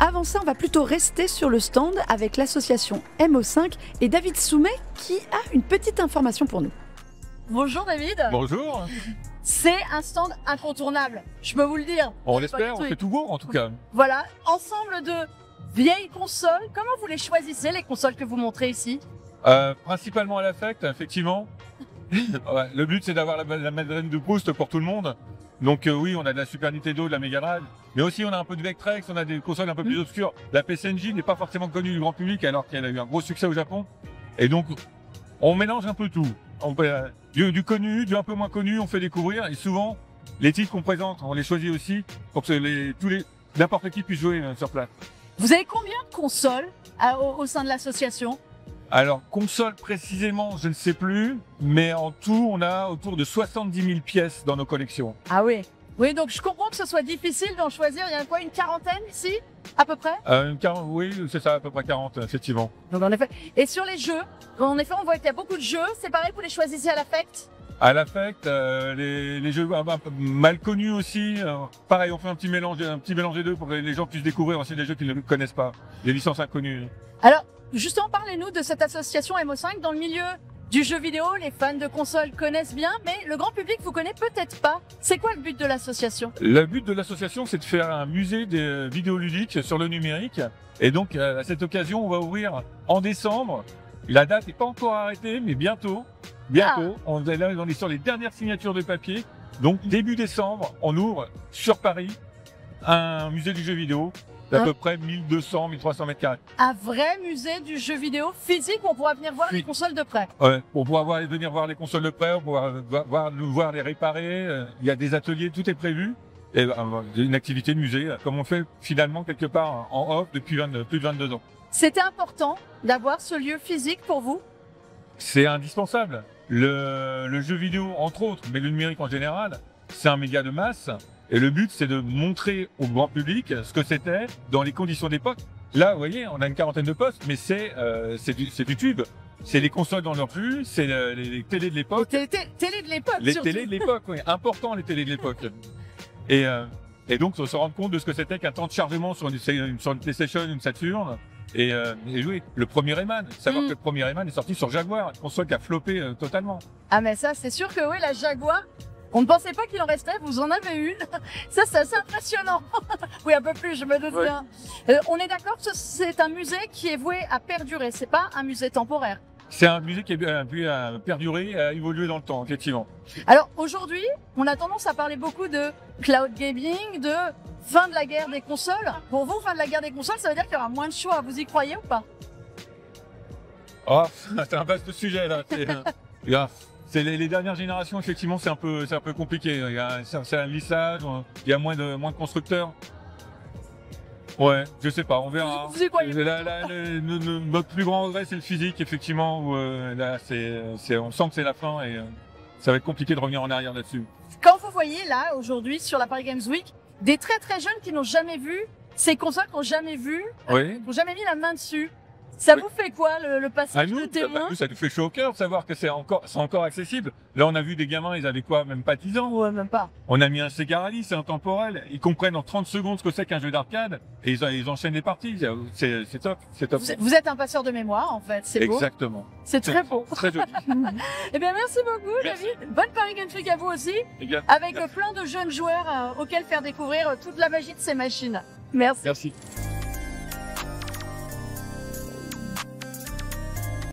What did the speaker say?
avant ça, on va plutôt rester sur le stand avec l'association MO5 et David Soumet qui a une petite information pour nous. Bonjour David. Bonjour. C'est un stand incontournable, je peux vous le dire. On l'espère, on fait tout beau en tout cas. Voilà, ensemble de vieilles consoles. Comment vous les choisissez, les consoles que vous montrez ici? Principalement à l'affect, effectivement. Ouais, le but c'est d'avoir la Madeleine de Proust pour tout le monde. Donc oui, on a de la Super Nintendo, de la Mega Drive, mais aussi on a un peu de Vectrex, on a des consoles un peu plus obscures. La PC Engine n'est pas forcément connue du grand public alors qu'elle a eu un gros succès au Japon. Et donc on mélange un peu tout. Du connu, du un peu moins connu, on fait découvrir. Et souvent, les titres qu'on présente, on les choisit aussi pour que n'importe qui puisse jouer sur place. Vous avez combien de consoles au sein de l'association? Alors, console précisément, je ne sais plus, mais en tout, on a autour de 70 000 pièces dans nos collections. Ah oui. Oui, donc je comprends que ce soit difficile d'en choisir. Il y a quoi, une quarantaine ici, à peu près? Oui, c'est ça, à peu près 40, effectivement. Donc en effet. Et sur les jeux, en effet, on voit qu'il y a beaucoup de jeux. C'est pareil, vous les choisissez à l'affect? À l'affect, les jeux un peu mal connus aussi. Pareil, on fait un petit mélange des deux pour que les gens puissent découvrir aussi des jeux qu'ils ne connaissent pas, des licences inconnues. Alors, justement, parlez-nous de cette association MO5 dans le milieu du jeu vidéo. Les fans de consoles connaissent bien, mais le grand public vous connaît peut-être pas. C'est quoi le but de l'association? Le but de l'association, c'est de faire un musée des vidéoludiques sur le numérique. Et donc, à cette occasion, on va ouvrir en décembre. La date n'est pas encore arrêtée, mais bientôt. On est sur les dernières signatures de papier. Donc, début décembre, on ouvre sur Paris un musée du jeu vidéo d'à peu près 1200, 1300 mètres carrés. Un vrai musée du jeu vidéo physique où on pourra venir voir les consoles de près. Ouais, on pourra venir voir les consoles de près, on pourra voir les réparer. Il y a des ateliers, tout est prévu. Et une activité de musée, comme on fait finalement quelque part en off depuis plus de 22 ans. C'était important d'avoir ce lieu physique pour vous? C'est indispensable. Le jeu vidéo, entre autres, mais le numérique en général, c'est un média de masse. Et le but, c'est de montrer au grand public ce que c'était dans les conditions d'époque. Là, vous voyez, on a une quarantaine de postes, mais c'est du tube. C'est les consoles dans leur flux, c'est les télés de l'époque. Les télés de l'époque, les télés de l'époque, oui. Important, les télés de l'époque. Et donc, on se rend compte de ce que c'était qu'un temps de chargement sur une PlayStation, une Saturn. Et jouer. Le premier Rayman, savoir que le premier Rayman est sorti sur Jaguar, une console qui a floppé totalement. Ah mais ça, c'est sûr que oui, la Jaguar, on ne pensait pas qu'il en restait, vous en avez une. Ça, c'est assez impressionnant. Oui, un peu plus, je me doute bien. On est d'accord que c'est un musée qui est voué à perdurer, c'est pas un musée temporaire. C'est un musée qui est voué à perdurer et à évoluer dans le temps, effectivement. Alors aujourd'hui, on a tendance à parler beaucoup de cloud gaming, de fin de la guerre des consoles. Pour vous, fin de la guerre des consoles, ça veut dire qu'il y aura moins de choix. Vous y croyez ou pas? Oh, c'est un vaste sujet là. C'est les dernières générations, effectivement, c'est un peu compliqué. C'est un lissage, il y a moins de on Ouais, je sais pas, on verra. Vous y croyez? Notre plus grand regret, c'est le physique, effectivement, où là, on sent que c'est la fin et ça va être compliqué de revenir en arrière là-dessus. Quand vous voyez là, aujourd'hui, sur la Paris Games Week, des très très jeunes qui n'ont jamais vu ces consoles, qui n'ont jamais vu, qui n'ont jamais mis la main dessus, ça vous fait quoi le passage de témoin? Ça nous fait chaud au cœur de savoir que c'est encore accessible. Là, on a vu des gamins, ils avaient quoi, même pas 10 ans? Ouais, même pas. On a mis un Sega Rally, c'est intemporel. Ils comprennent en 30 secondes ce que c'est qu'un jeu d'arcade et ils enchaînent les parties. C'est top, c'est top. Vous êtes un passeur de mémoire, en fait, c'est beau. Exactement. C'est très beau. Très joli. Eh bien, merci beaucoup, David. Bonne Paris Games Week à vous aussi. Avec plein de jeunes joueurs auxquels faire découvrir toute la magie de ces machines. Merci. Merci.